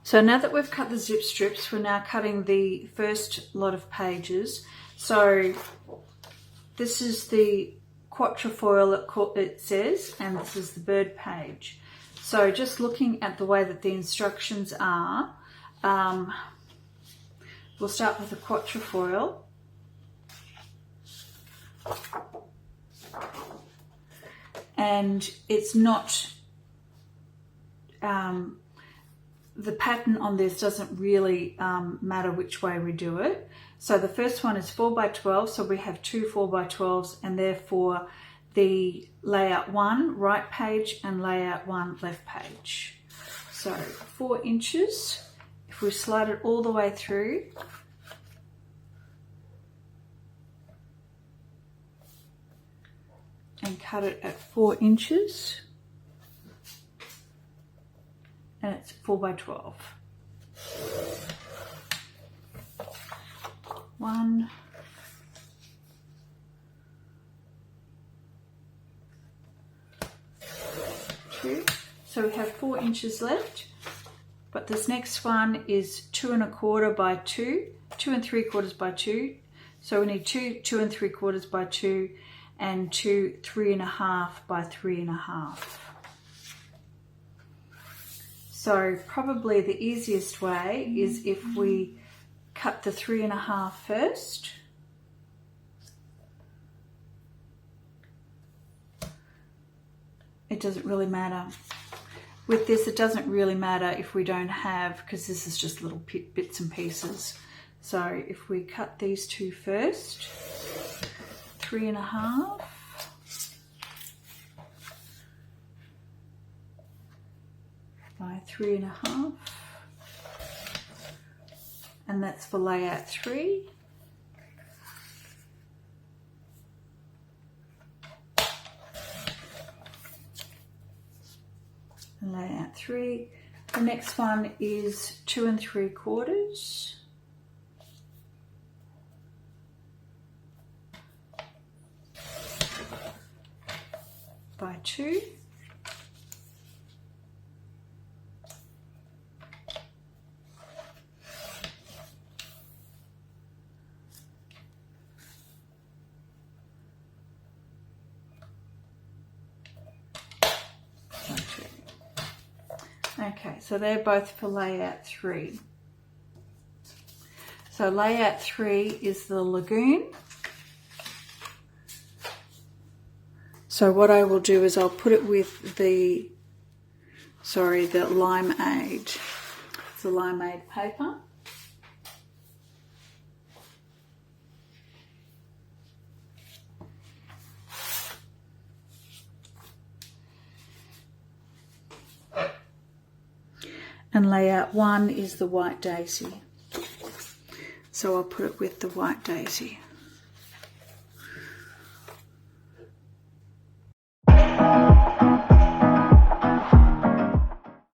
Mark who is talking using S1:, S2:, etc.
S1: So now that we've cut the zip strips, we're now cutting the first lot of pages. So this is the quatrefoil, it says, and this is the bird page. So just looking at the way that the instructions are, we'll start with the quatrefoil. And it's not, the pattern on this doesn't really matter which way we do it. So the first one is 4x12, so we have two 4x12s, and therefore the layout 1 right page and layout 1 left page. So 4 inches, if we slide it all the way through, and cut it at 4 inches, and it's 4x12. 1, 2. So we have 4 inches left, but this next one is 2 1/4 by 2, 2 3/4 by 2. So we need 2 2 3/4 by 2, and 2 3 1/2 by 3 1/2. So probably the easiest way is if we cut the 3 1/2 first. It doesn't really matter. With this, it doesn't really matter if we don't have, because this is just little bits and pieces. So if we cut these two first, 3 1/2, by 3 1/2, and that's for layout 3. And layout 3. The next one is 2 3/4 by 2. Okay, so they're both for layout 3. So layout 3 is the lagoon. So what I will do is I'll put it with the Limeade. It's the Limeade paper. And layout 1 is the white daisy. So I'll put it with the white daisy.